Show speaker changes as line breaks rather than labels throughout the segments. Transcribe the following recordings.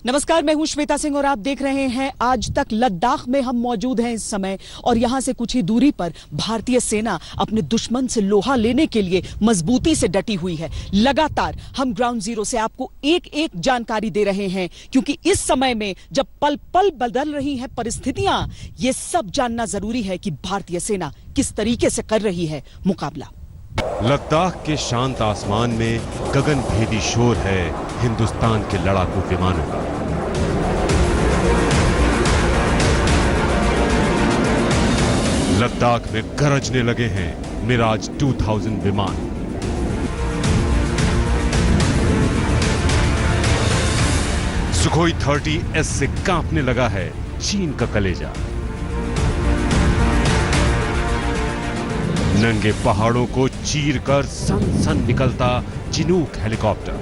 नमस्कार, मैं हूं श्वेता सिंह और आप देख रहे हैं आज तक। लद्दाख में हम मौजूद हैं इस समय और यहां से कुछ ही दूरी पर भारतीय सेना अपने दुश्मन से लोहा लेने के लिए मजबूती से डटी हुई है। लगातार हम ग्राउंड जीरो से आपको एक एक जानकारी दे रहे हैं, क्योंकि इस समय में जब पल पल बदल रही हैं परिस्थितियां, ये सब जानना जरूरी है कि भारतीय सेना किस तरीके से कर रही है मुकाबला।
लद्दाख के शांत आसमान में गगन भेदी शोर है हिंदुस्तान के लड़ाकू विमानों का। लद्दाख में गरजने लगे हैं मिराज 2000 विमान। सुखोई 30S से कांपने लगा है चीन का कलेजा। नंगे पहाड़ों को चीरकर सन सन निकलता चिनूक हेलीकॉप्टर,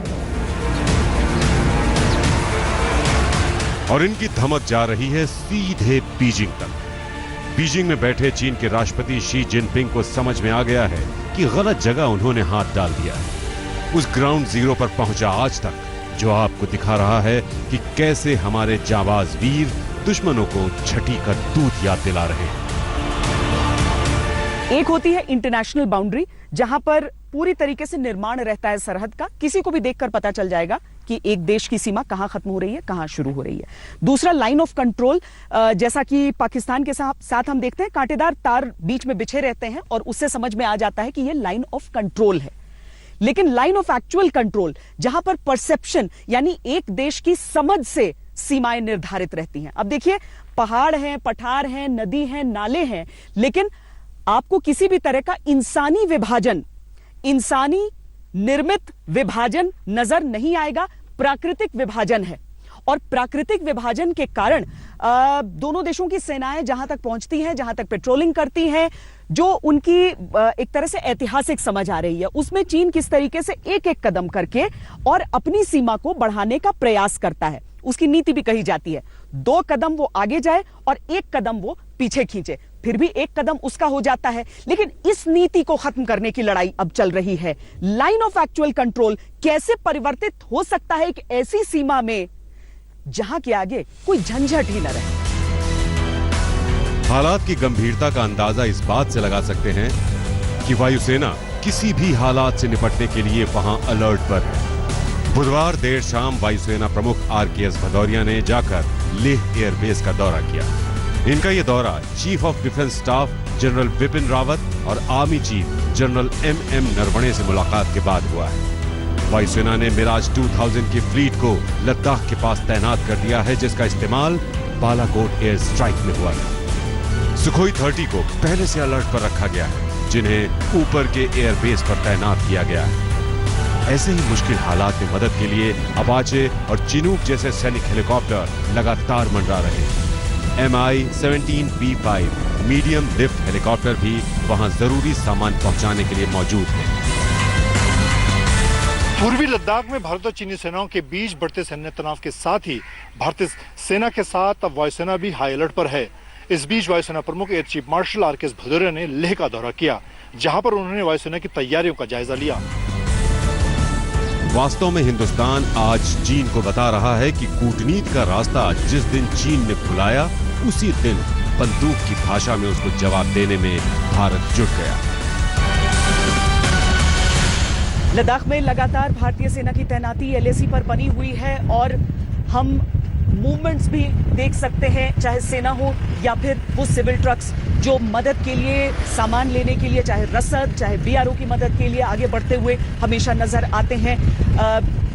और इनकी धमक जा रही है सीधे बीजिंग तक। बीजिंग में बैठे चीन के राष्ट्रपति शी जिनपिंग को समझ में आ गया है कि गलत जगह उन्होंने हाथ डाल दिया है। उस ग्राउंड जीरो पर पहुंचा आज तक, जो आपको दिखा रहा है कि कैसे हमारे जाबाज वीर दुश्मनों को छठी का दूध याद दिला रहे हैं।
एक होती है इंटरनेशनल बाउंड्री, जहां पर पूरी तरीके से निर्माण रहता है सरहद का। किसी को भी देखकर पता चल जाएगा कि एक देश की सीमा कहां खत्म हो रही है, कहां शुरू हो रही है। दूसरा लाइन ऑफ कंट्रोल, जैसा कि पाकिस्तान के साथ हम देखते हैं कांटेदार तार बीच में बिछे रहते हैं और उससे समझ में आ जाता है कि यह लाइन ऑफ कंट्रोल है। लेकिन लाइन ऑफ एक्चुअल कंट्रोल, जहां पर परसेप्शन यानी एक देश की समझ से सीमाएं निर्धारित रहती हैं। अब देखिए, पहाड़ हैं, पठार हैं, नदी हैं, नाले हैं, लेकिन आपको किसी भी तरह का इंसानी विभाजन, इंसानी निर्मित विभाजन नजर नहीं आएगा। प्राकृतिक विभाजन है, और प्राकृतिक विभाजन के कारण दोनों देशों की सेनाएं जहां तक पहुंचती हैं, जहां तक पेट्रोलिंग करती हैं, जो उनकी एक तरह से ऐतिहासिक समझ आ रही है, उसमें चीन किस तरीके से एक एक कदम करके और अपनी सीमा को बढ़ाने का प्रयास करता है। उसकी नीति भी कही जाती है, 2 कदम वो आगे जाए और 1 कदम वो पीछे खींचे, फिर भी 1 कदम उसका हो जाता है। लेकिन इस नीति को खत्म करने की लड़ाई अब चल रही है। लाइन ऑफ एक्चुअल कंट्रोल कैसे परिवर्तित हो सकता है एक ऐसी सीमा में जहां के आगे कोई झंझट ही न रहे।
हालात की गंभीरता का अंदाजा इस बात से लगा सकते हैं कि वायुसेना किसी भी हालात से निपटने के लिए वहां अलर्ट पर है। बुधवार देर शाम वायुसेना प्रमुख RKS भदौरिया ने जाकर लेह एयरबेस का दौरा किया। इनका यह दौरा chief of defence staff general Vipin Rawat और army chief general MM Naravane से मुलाकात के बाद हुआ है। वायुसेना ने मिराज 2000 की फ्लीट को लद्दाख के पास तैनात कर दिया है, जिसका इस्तेमाल बालाकोट एयर स्ट्राइक में हुआ था। सुखोई 30 को पहले से अलर्ट पर रखा गया है, जिन्हें ऊपर के एयरबेस पर तैनात किया गया है। ऐसे ही मुश्किल हालात में मदद के लिए अपाचे और चिनूक जैसे सैनिक हेलीकॉप्टर लगातार मंडरा रहे हैं। Mi-17P5 मीडियम लिफ्ट हेलीकॉप्टर भी वहां जरूरी सामान पहुंचाने के लिए मौजूद हैं।
पूर्वी लद्दाख में भारत और चीनी सेनाओं के बीच बढ़ते सैन्य तनाव के साथ ही भारतीय सेना के साथ अब वायुसेना भी हाई अलर्ट पर है। इस बीच वायुसेना प्रमुख air chief marshal RKS Bhadauria ने लेह का दौरा किया, जहां पर उन्होंने वायुसेना की तैयारियों का जायजा लिया।
वास्तव में हिंदुस्तान आज चीन को बता रहा है कि कूटनीति का रास्ता जिस दिन चीन ने खुलाया, उसी दिन बंदूक की भाषा में उसको जवाब देने में भारत जुट गया।
लद्दाख में लगातार भारतीय सेना की तैनाती LAC पर बनी हुई है और हम मूवमेंट्स भी देख सकते हैं, चाहे सेना हो या फिर वो सिविल ट्रक्स जो मदद के लिए, सामान लेने के लिए, चाहे रसद, चाहे BRO की मदद के लिए आगे बढ़ते हुए हमेशा नजर आते हैं।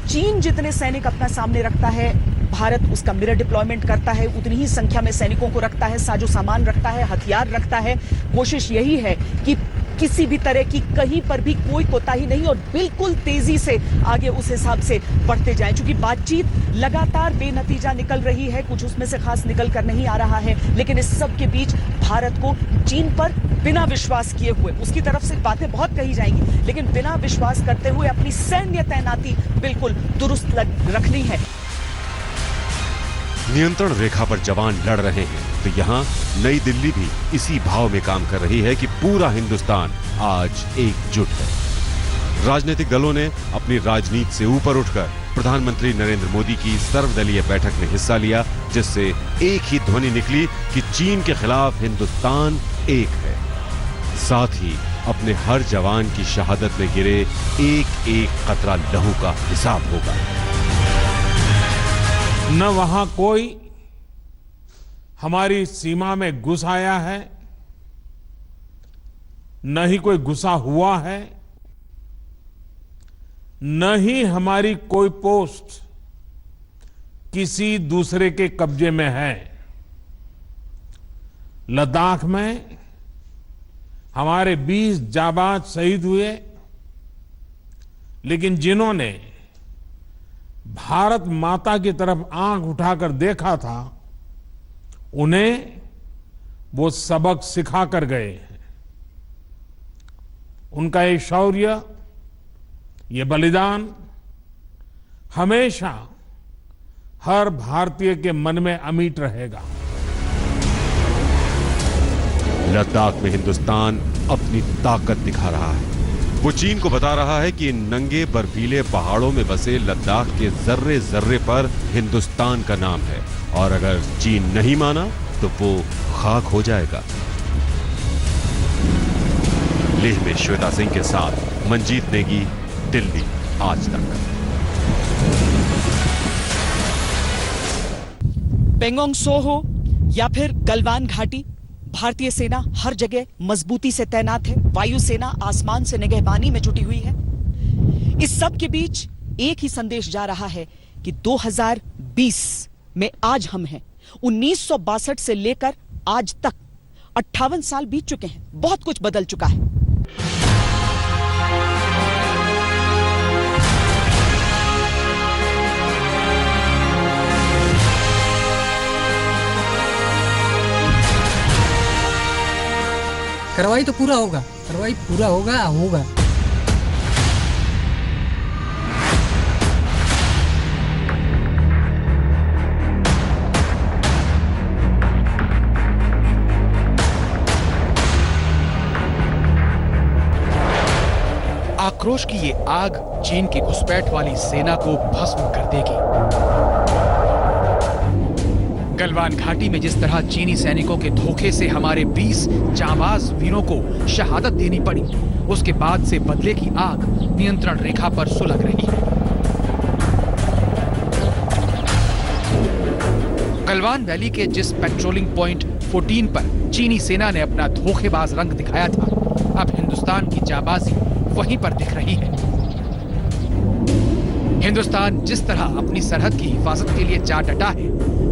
चीन जितने सैनिक अपना सामने रखता है, भारत उसका मिरर डिप्लॉयमेंट करता है, उतनी ही संख्या में सैनिकों को रखता है, साजो सामान रखता है, हथियार रखता है। कोशिश यही है कि किसी भी तरह की कहीं पर भी कोई कोताही नहीं और बिल्कुल तेजी से आगे उस हिसाब से बढ़ते जाएं। क्योंकि बातचीत लगातार बेनतीजा निकल रही है, कुछ उसमें से खास निकल कर नहीं आ रहा है, लेकिन इस सब के बीच भारत को चीन पर बिना विश्वास किए हुए, उसकी तरफ से बातें बहुत कही जाएंगी, लेकिन बिना विश्वास करते हुए अपनी सैन्य तैनाती बिल्कुल दुरुस्त रखनी है।
नियंत्रण रेखा पर जवान लड़ रहे हैं, तो यहाँ नई दिल्ली भी इसी भाव में काम कर रही है कि पूरा हिंदुस्तान आज एकजुट है। राजनीतिक दलों ने अपनी राजनीति से ऊपर उठकर प्रधानमंत्री नरेंद्र मोदी की सर्वदलीय बैठक में हिस्सा लिया, जिससे एक ही ध्वनि निकली कि चीन के खिलाफ हिंदुस्तान एक है। साथ ही अपने हर जवान की शहादत में गिरे एक एक कतरा लहू का हिसाब होगा।
न वहां कोई हमारी सीमा में घुस आया है, न ही कोई घुसा हुआ है, न ही हमारी कोई पोस्ट किसी दूसरे के कब्जे में है। लद्दाख में हमारे 20 जाबाज शहीद हुए, लेकिन जिन्होंने भारत माता की तरफ आंख उठाकर देखा था, उन्हें वो सबक सिखा कर गए हैं। उनका ये शौर्य, ये बलिदान हमेशा हर भारतीय के मन में अमिट रहेगा।
लद्दाख में हिंदुस्तान अपनी ताकत दिखा रहा है। वो चीन को बता रहा है कि इन नंगे बर्फीले पहाड़ों में बसे लद्दाख के जर्रे जर्रे पर हिंदुस्तान का नाम है, और अगर चीन नहीं माना तो वो खाक हो जाएगा। लेह में श्वेता सिंह के साथ मंजीत नेगी, दिल्ली आज तक।
पेंगोंग सो हो या फिर गलवान घाटी, भारतीय सेना हर जगह मजबूती से तैनात है। वायुसेना आसमान से निगहबानी में जुटी हुई है। इस सब के बीच एक ही संदेश जा रहा है कि 2020 में आज हम हैं। 1962 से लेकर आज तक 58 साल बीत चुके हैं। बहुत कुछ बदल चुका है।
कार्रवाई तो पूरा होगा, कार्रवाई पूरा होगा।
आक्रोश की ये आग चीन की घुसपैठ वाली सेना को भस्म कर देगी। गलवान घाटी में जिस तरह चीनी सैनिकों के धोखे से हमारे 20 जांबाज वीरों को शहादत देनी पड़ी, उसके बाद से बदले की आग नियंत्रण रेखा पर सुलग रही है। गलवान वैली के जिस पेट्रोलिंग पॉइंट 14 पर चीनी सेना ने अपना धोखेबाज रंग दिखाया था, अब हिंदुस्तान की जाबाजी वहीं पर दिख रही है। हिंदुस्तान जिस तरह अपनी सरहद की हिफाजत के लिए जा डटा है,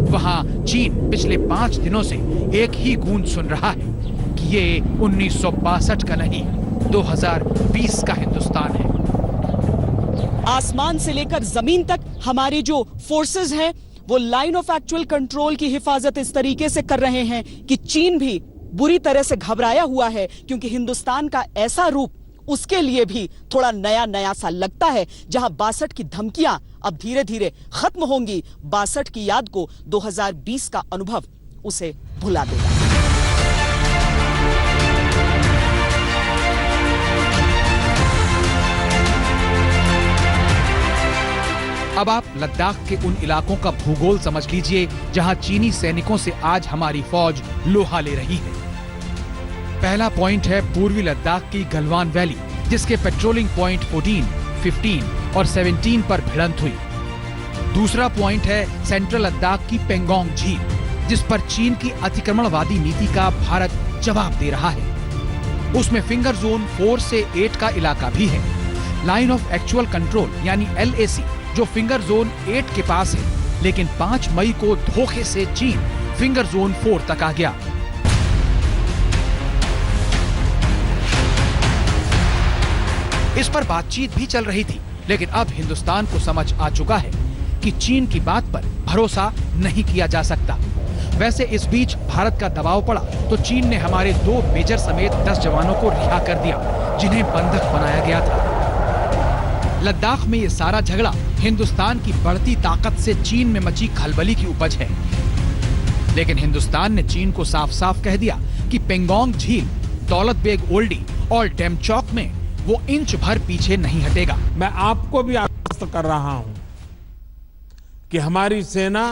वहां चीन पिछले 5 दिनों से एक ही गूंज सुन रहा है कि ये 1962 का नहीं, 2020 का हिंदुस्तान है।
आसमान से लेकर जमीन तक हमारे जो फोर्सेस हैं, वो लाइन ऑफ एक्चुअल कंट्रोल की हिफाजत इस तरीके से कर रहे हैं कि चीन भी बुरी तरह से घबराया हुआ है, क्योंकि हिंदुस्तान का ऐसा रूप उसके लिए भी थोड़ा नया नया सा लगता है। जहां 62 की धमकियां अब धीरे धीरे खत्म होंगी, 62 की याद को 2020 का अनुभव उसे भुला देगा।
अब आप लद्दाख के उन इलाकों का भूगोल समझ लीजिए जहां चीनी सैनिकों से आज हमारी फौज लोहा ले रही है। पहला पॉइंट है पूर्वी लद्दाख की गलवान वैली, जिसके पेट्रोलिंग पॉइंट 14, 15 और 17 पर भिड़ंत हुई। दूसरा पॉइंट है सेंट्रल लद्दाख की पेंगोंग झील, जिस पर चीन की अतिक्रमणवादी नीति का भारत जवाब दे रहा है। उसमें फिंगर जोन 4 से 8 का इलाका भी है। लाइन ऑफ एक्चुअल कंट्रोल यानी LAC, जो फिंगर जोन 8 के पास है, लेकिन 5 मई को धोखे से चीन फिंगर जोन 4 तक आ गया। इस पर बातचीत भी चल रही थी, लेकिन अब हिंदुस्तान को समझ आ चुका है कि चीन की बात पर भरोसा नहीं किया जा सकता। वैसे इस बीच भारत का दबाव पड़ा तो चीन ने हमारे 2 मेजर समेत 10 जवानों को रिहा कर दिया, जिन्हें बंधक बनाया गया था। लद्दाख में ये सारा झगड़ा हिंदुस्तान की बढ़ती ताकत से चीन में मची खलबली की उपज है। लेकिन हिंदुस्तान ने चीन को साफ साफ कह दिया कि पेंगोंग झील, दौलत बेग ओल्डी और डेमचौक में वो इंच भर पीछे नहीं हटेगा।
मैं आपको भी आश्वस्त कर रहा हूं कि हमारी सेना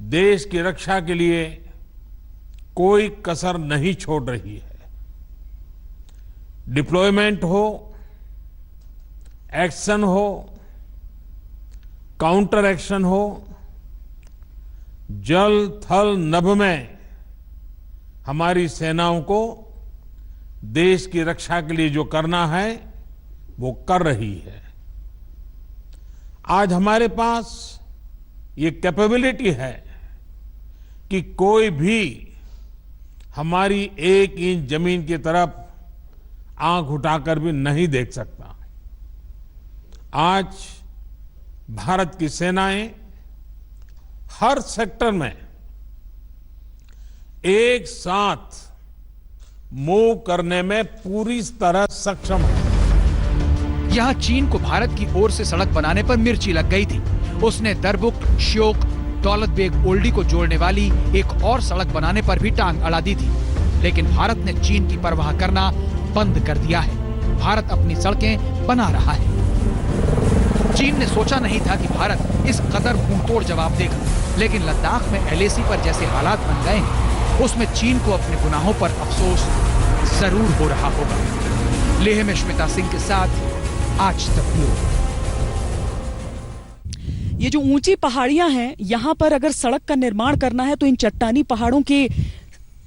देश की रक्षा के लिए कोई कसर नहीं छोड़ रही है। डिप्लॉयमेंट हो, एक्शन हो, काउंटर एक्शन हो, जल थल नभ में हमारी सेनाओं को देश की रक्षा के लिए जो करना है वो कर रही है। आज हमारे पास ये कैपेबिलिटी है कि कोई भी हमारी एक इंच जमीन की तरफ आंख उठाकर भी नहीं देख सकता। आज भारत की सेनाएं हर सेक्टर में एक साथ मूव करने में पूरी तरह सक्षम है।
यहाँ चीन को भारत की ओर से सड़क बनाने पर मिर्ची लग गई थी। उसने दरबुक, श्योक, दौलत बेग ओल्डी को जोड़ने वाली एक और सड़क बनाने पर भी टांग अड़ा दी थी, लेकिन भारत ने चीन की परवाह करना बंद कर दिया है। भारत अपनी सड़कें बना रहा है। चीन ने सोचा नहीं था कि भारत इस कदर मुंहतोड़ जवाब देगा, लेकिन लद्दाख में LAC पर जैसे हालात बन गए हैं, उसमें चीन को अपने गुनाहों पर अफसोस जरूर हो रहा होगा। लेह में श्वेता सिंह के साथ आज तक ब्यूरो।
ये जो ऊंची पहाड़ियां हैं, यहां पर अगर सड़क का निर्माण करना है तो इन चट्टानी पहाड़ों के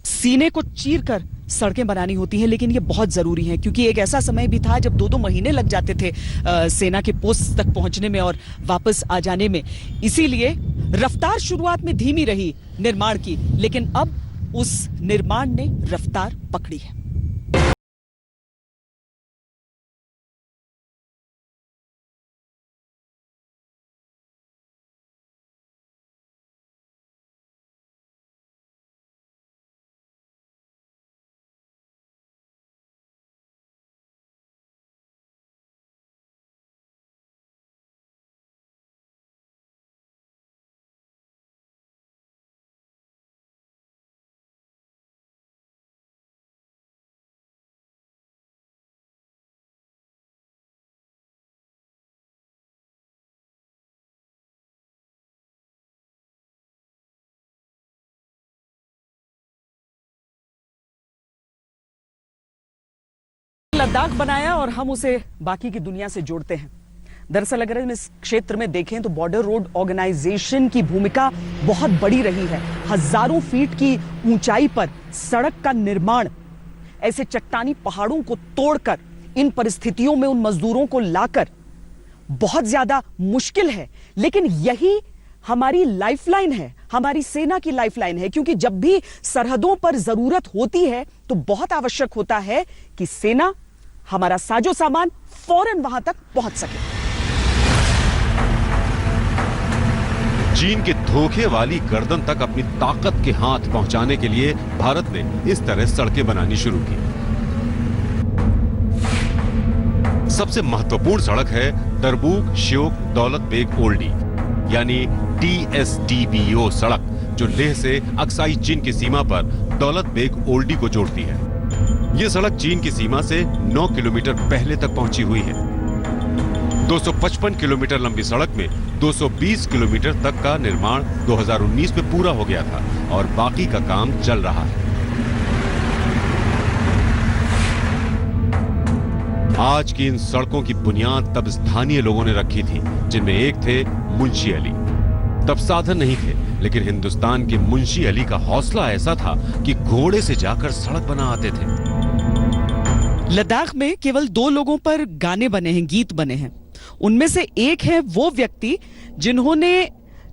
सीने को चीरकर सड़कें बनानी होती हैं, लेकिन ये बहुत जरूरी है क्योंकि एक ऐसा समय भी था जब 2-2 महीने लग जाते थे सेना के पोस्ट तक पहुंचने में और वापस आ जाने में। इसीलिए रफ्तार शुरुआत में धीमी रही निर्माण की, लेकिन अब उस निर्माण ने रफ्तार पकड़ी है। लद्दाख बनाया और हम उसे बाकी की दुनिया से जोड़ते हैं। दरअसल अगर हम इस क्षेत्र में देखें तो बॉर्डर रोड ऑर्गेनाइजेशन की भूमिका बहुत बड़ी रही है। हजारों फीट की ऊंचाई पर सड़क का निर्माण ऐसे चट्टानी पहाड़ों को तोड़कर इन परिस्थितियों में उन मजदूरों को लाकर बहुत ज्यादा मुश्किल है, लेकिन यही हमारी लाइफलाइन है, हमारी सेना की लाइफलाइन है, क्योंकि जब भी सरहदों पर जरूरत होती है तो बहुत आवश्यक होता है कि सेना हमारा साजो सामान फौरन वहां तक पहुंच सके।
चीन के धोखे वाली गर्दन तक अपनी ताकत के हाथ पहुंचाने के लिए भारत ने इस तरह सड़कें बनानी शुरू की। सबसे महत्वपूर्ण सड़क है दरबुक, श्योक, दौलत बेग ओल्डी यानी TSDBO सड़क, जो लेह से अक्साई चीन की सीमा पर दौलत बेग ओल्डी को जोड़ती है। यह सड़क चीन की सीमा से 9 किलोमीटर पहले तक पहुंची हुई है। 255 किलोमीटर लंबी सड़क में 220 किलोमीटर तक का निर्माण 2019 में पूरा हो गया था और बाकी का काम चल रहा है। आज की इन सड़कों की बुनियाद तब स्थानीय लोगों ने रखी थी, जिनमें एक थे मुंशी अली। तब साधन नहीं थे, लेकिन हिंदुस्तान के मुंशी अली का हौसला ऐसा था कि घोड़े से जाकर सड़क बना आते थे।
लद्दाख में केवल 2 लोगों पर गाने बने हैं, गीत बने हैं। उनमें से एक है वो व्यक्ति जिन्होंने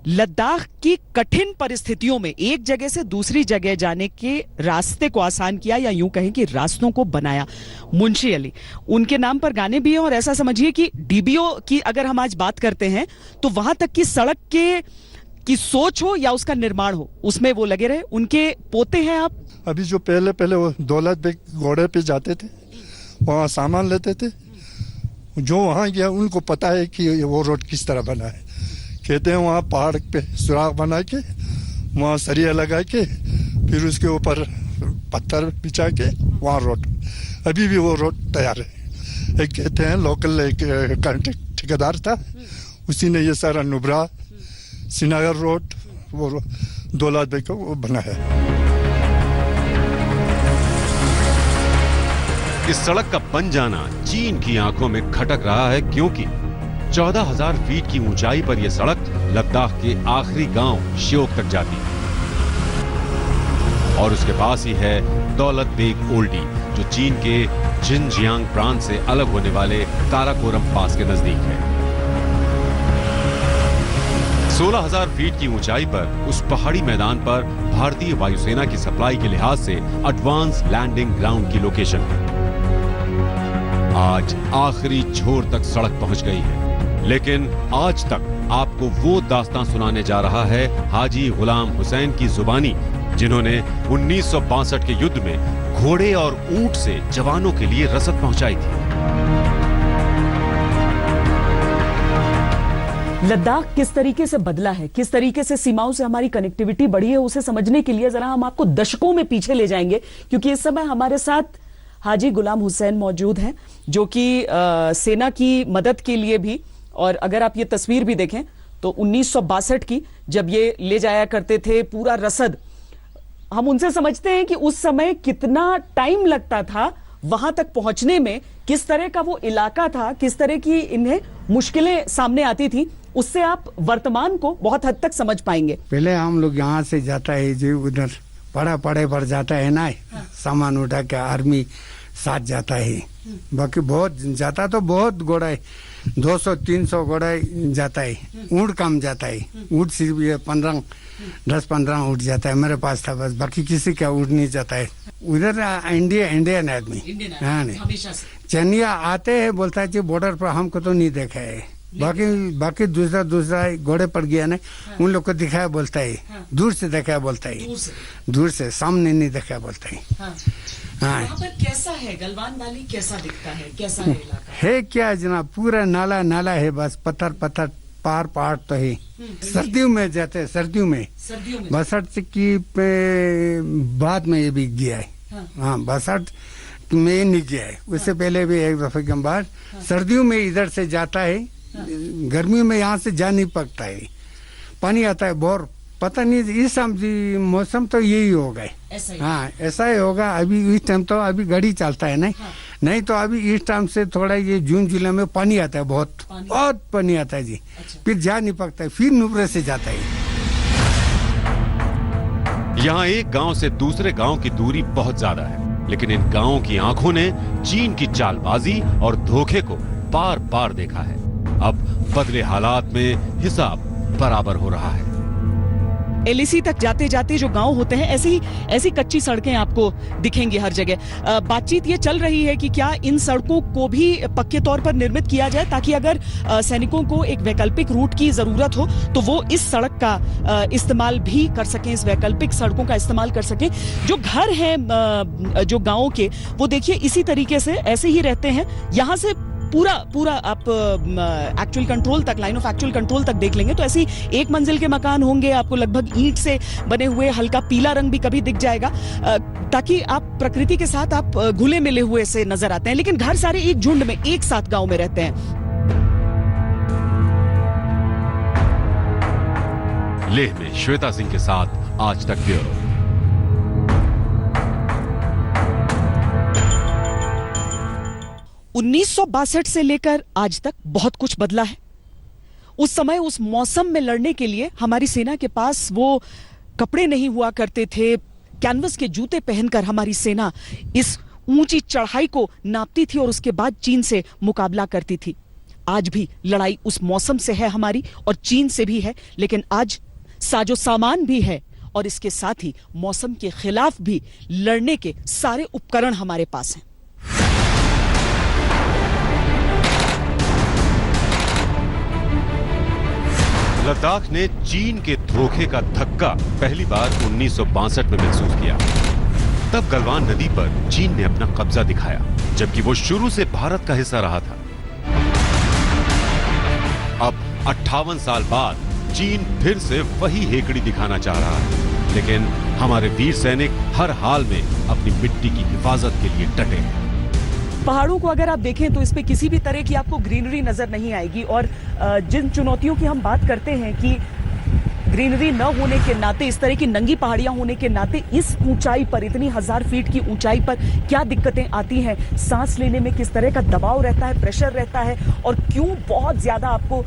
लद्दाख की कठिन परिस्थितियों में एक जगह से दूसरी जगह जाने के रास्ते को आसान किया, या यूं कहें कि रास्तों को बनाया, मुंशी अली। उनके नाम पर गाने भी हैं और ऐसा समझिए कि DBO की अगर हम आज बात करते हैं तो वहां तक की सड़क की सोच हो या उसका निर्माण हो, उसमें वो लगे रहे। उनके पोते हैं आप।
अभी जो पहले वो दौलत बेग घोड़े पे जाते थे, वहाँ सामान लेते थे। जो वहाँ गया उनको पता है कि वो रोड किस तरह बना है। कहते हैं वहाँ पहाड़ पे सुराख बना के, वहाँ सरिया लगा के, फिर उसके ऊपर पत्थर बिछा के वहाँ रोड, अभी भी वो रोड तैयार है। एक कहते हैं लोकल एक कॉन्ट्रैक्ट ठेकेदार था, उसी ने ये सारा नुब्रा श्रीनगर रोड वो दौलत बेग को वो बना है।
इस सड़क का बन जाना चीन की आंखों में खटक रहा है, क्योंकि 14,000 फीट की ऊंचाई पर यह सड़क लद्दाख के आखिरी गांव श्योक तक जाती है और उसके पास ही है दौलत बेग ओल्डी, जो चीन के जिनजियांग प्रांत से अलग होने वाले काराकोरम पास के नजदीक है। 16,000 फीट की ऊंचाई पर उस पहाड़ी मैदान पर भारतीय वायुसेना की सप्लाई के लिहाज से एडवांस लैंडिंग ग्राउंड की लोकेशन है। आज आखिरी छोर तक सड़क पहुंच गई है, लेकिन आज तक आपको वो दास्तान सुनाने जा रहा है हाजी गुलाम हुसैन की जुबानी, जिन्होंने 1962 के युद्ध में घोड़े और ऊंट से जवानों के लिए रसद पहुंचाई थी।
लद्दाख किस तरीके से बदला है, किस तरीके से सीमाओं से हमारी कनेक्टिविटी बढ़ी है, उसे समझने के लिए जरा हम आपको दशकों में पीछे ले जाएंगे, क्योंकि इस समय हमारे साथ हाजी गुलाम हुसैन मौजूद हैं, जो कि सेना की मदद के लिए भी, और अगर आप ये तस्वीर भी देखें तो 1962 की, जब ये ले जाया करते थे पूरा रसद, हम उनसे समझते हैं कि उस समय कितना टाइम लगता था वहां तक पहुंचने में, किस तरह का वो इलाका था, किस तरह की इन्हें मुश्किलें सामने आती थी, उससे आप वर्तमान को बहुत हद तक समझ पाएंगे।
पहले हम लोग यहाँ से जाता है जो उधर पड़े पर जाता है ना, सामान उठा के आर्मी साथ जाता है, बाकी बहुत जाता तो बहुत घोड़ा है, 200-300 घोड़ा जाता है, ऊँट कम जाता है, ऊँट सिर्फ ये 10-15 ऊँट जाता है, मेरे पास था बस, बाकी किसी का ऊँट नहीं जाता है उधर। इंडियन आदमी, हाँ नहीं, चनिया आते हैं, बोलता है कि बॉर्डर पर हमको तो नहीं देखा है, बाकी दूसरा घोड़े पर गया ना, उन लोग को दिखाया बोलता है, दूर से देखा बोलता है, दूर से सामने नहीं देखा बोलता है। हाँ,
पर कैसा है गलवान वैली, कैसा दिखता है, कैसा है इलाका?
है क्या जनाब, पूरा नाला है बस, पत्थर पहाड़ तो है। सर्दियों में जाते हैं, सर्दियों में बसंत की बाद में ये भी गया है। हाँ, बसंत में नहीं गया है, उससे पहले भी एक दफे के बाद सर्दियों में इधर से जाता है, गर्मियों में यहाँ से जा नहीं पकता है, पानी आता है बोर, पता नहीं इस मौसम तो यही होगा। हाँ, ऐसा ही होगा। अभी इस टाइम तो अभी गाड़ी चलता है नहीं, नहीं तो अभी इस टाइम से थोड़ा ये जून जुलाई में पानी आता है, बहुत पानी आता है जी। फिर जा नहीं पकता है, फिर नुब्रे से जाता है।
यहाँ एक गांव से दूसरे गांव की दूरी बहुत ज्यादा है, लेकिन इन गांवों की आंखों ने चीन की चालबाजी और धोखे को बार बार देखा है। अब बदले हालात में हिसाब बराबर हो रहा है।
एलईसी तक जाते जाते जो गांव होते हैं, ऐसी कच्ची सड़कें आपको दिखेंगी हर जगह। बातचीत ये चल रही है कि क्या इन सड़कों को भी पक्के तौर पर निर्मित किया जाए, ताकि अगर सैनिकों को एक वैकल्पिक रूट की जरूरत हो तो वो इस सड़क का इस्तेमाल भी कर सकें, इस वैकल्पिक सड़कों का इस्तेमाल कर सकें। जो घर हैं जो गाँव के, वो देखिए इसी तरीके से ऐसे ही रहते हैं। यहाँ से पूरा आप एक्चुअल कंट्रोल तक, लाइन ऑफ एक्चुअल कंट्रोल तक देख लेंगे तो ऐसी एक मंजिल के मकान होंगे, आपको लगभग ईंट से बने हुए, हल्का पीला रंग भी कभी दिख जाएगा, ताकि आप प्रकृति के साथ आप घुले मिले हुए से नजर आते हैं। लेकिन घर सारे एक झुंड में एक साथ गांव में रहते हैं।
लेह में श्वेता सिंह के साथ आज तक ब्यूरो।
उन्नीस 1962 से लेकर आज तक बहुत कुछ बदला है। उस समय उस मौसम में लड़ने के लिए हमारी सेना के पास वो कपड़े नहीं हुआ करते थे। कैनवस के जूते पहनकर हमारी सेना इस ऊंची चढ़ाई को नापती थी और उसके बाद चीन से मुकाबला करती थी। आज भी लड़ाई उस मौसम से है हमारी, और चीन से भी है, लेकिन आज साजो सामान भी है और इसके साथ ही मौसम के खिलाफ भी लड़ने के सारे उपकरण हमारे पास हैं।
लद्दाख ने चीन के धोखे का धक्का पहली बार 1962 में महसूस किया। तब गलवान नदी पर चीन ने अपना कब्जा दिखाया, जबकि वो शुरू से भारत का हिस्सा रहा था। अब 58 साल बाद चीन फिर से वही हेकड़ी दिखाना चाह रहा है, लेकिन हमारे वीर सैनिक हर हाल में अपनी मिट्टी की हिफाजत के लिए डटे हैं।
पहाड़ों को अगर आप देखें तो इस पे किसी भी तरह की आपको ग्रीनरी नजर नहीं आएगी। और जिन चुनौतियों की हम बात करते हैं कि ग्रीनरी न होने के नाते, इस तरह की नंगी पहाड़ियां होने के नाते, इस ऊंचाई पर, इतनी 1000 फीट की ऊंचाई पर क्या दिक्कतें आती हैं, सांस लेने में किस तरह का दबाव रहता है, प्रेशर रहता है, और क्यों बहुत ज्यादा आपको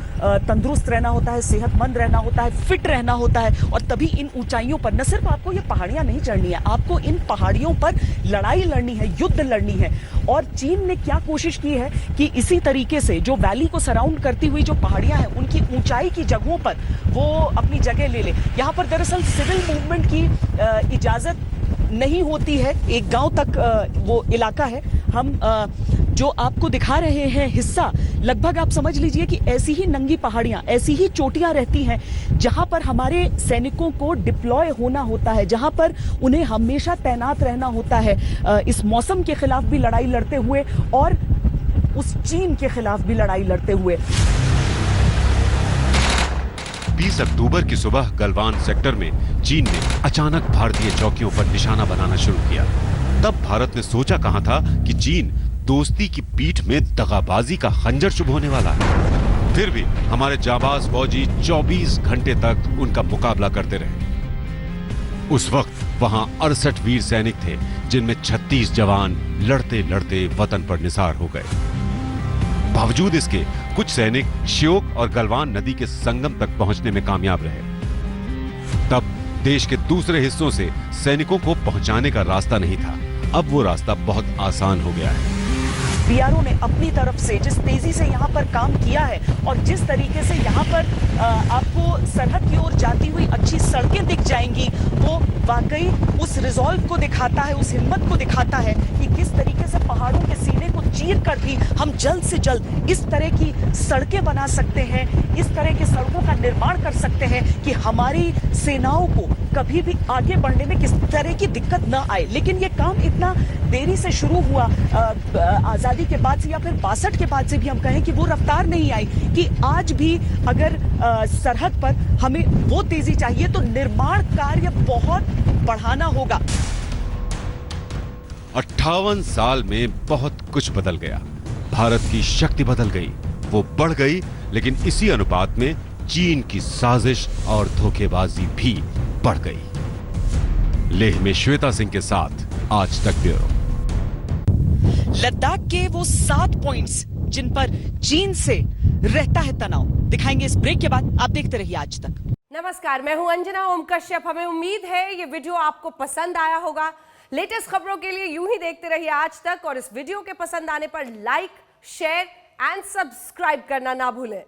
तंदुरुस्त रहना होता है, सेहतमंद रहना होता है, फिट रहना होता है। और तभी इन ऊंचाइयों पर न सिर्फ आपको ये पहाड़ियां नहीं चढ़नी है, आपको इन पहाड़ियों पर लड़ाई लड़नी है, युद्ध लड़नी है। और चीन ने क्या कोशिश की है कि इसी तरीके से जो वैली को सराउंड करती हुई जो पहाड़ियां हैं, उनकी ऊंचाई की जगहों पर वो अपनी जगह ले ले। यहाँ पर दरअसल सिविल मूवमेंट की इजाजत नहीं होती है, एक गांव तक वो इलाका है। हम जो आपको दिखा रहे हैं हिस्सा, लगभग आप समझ लीजिए कि ऐसी ही नंगी पहाड़ियां, ऐसी ही चोटियां रहती हैं जहां पर हमारे सैनिकों को डिप्लॉय होना होता है, जहां पर उन्हें हमेशा तैनात रहना होता है, इस मौसम के खिलाफ भी लड़ाई लड़ते हुए और उस चीन के खिलाफ भी लड़ाई लड़ते हुए।
20 अक्टूबर की सुबह गलवान सेक्टर में चीन ने अचानक भारतीय चौकियों पर निशाना बनाना शुरू किया। तब भारत ने सोचा कहां था कि चीन दोस्ती की पीठ में दगाबाजी का खंजर चुभोने वाला है। फिर भी हमारे जाबाज फौजी 24 घंटे तक उनका मुकाबला करते रहे। उस वक्त वहां 68 वीर सैनिक थे, जिनमें 36 जवान लड़ते लड़ते वतन पर निसार हो गए। बावजूद इसके कुछ सैनिक श्योक और गलवान नदी के संगम तक पहुंचने में कामयाब रहे। तब देश के दूसरे हिस्सों से सैनिकों को पहुंचाने का रास्ता नहीं था, अब वो रास्ता बहुत आसान हो गया है।
बीआरओ ने अपनी तरफ से जिस तेजी से यहाँ पर काम किया है और जिस तरीके से यहाँ पर आपको सरहद की ओर जाती हुई अच्छी सड़कें दिख जाएंगी, वो वाकई उस रिजॉल्व को दिखाता है, उस हिम्मत को दिखाता है कि किस तरीके से पहाड़ों के सीने को चीर कर भी हम जल्द से जल्द इस तरह की सड़कें बना सकते हैं, इस तरह की सड़कों का निर्माण कर सकते हैं कि हमारी सेनाओं को कभी भी आगे बढ़ने में किस तरह की दिक्कत न आए। लेकिन ये काम इतना देरी से शुरू हुआ, आजादी के बाद से या फिर 62 के बाद से भी हम कहें कि वो रफ्तार नहीं आई कि आज भी अगर सरहद पर हमें वो तेजी चाहिए तो निर्माण कार्य बहुत बढ़ाना होगा।
58 साल में बहुत कुछ बदल गया। भारत की शक्ति बदल गई, वो बढ़ गई, लेकिन इसी अनुपात में चीन की साजिश और धोखेबाजी भी बढ़ गई। लेह में श्वेता सिंह के साथ आज तक ब्यूरो।
लद्दाख के वो 7 पॉइंट्स जिन पर चीन से रहता है तनाव, दिखाएंगे इस ब्रेक के बाद। आप देखते रहिए आज तक।
नमस्कार, मैं हूं अंजना ओम कश्यप। हमें उम्मीद है ये वीडियो आपको पसंद आया होगा। लेटेस्ट खबरों के लिए यूं ही देखते रहिए आज तक, और इस वीडियो के पसंद आने पर लाइक, शेयर एंड सब्सक्राइब करना ना भूलें।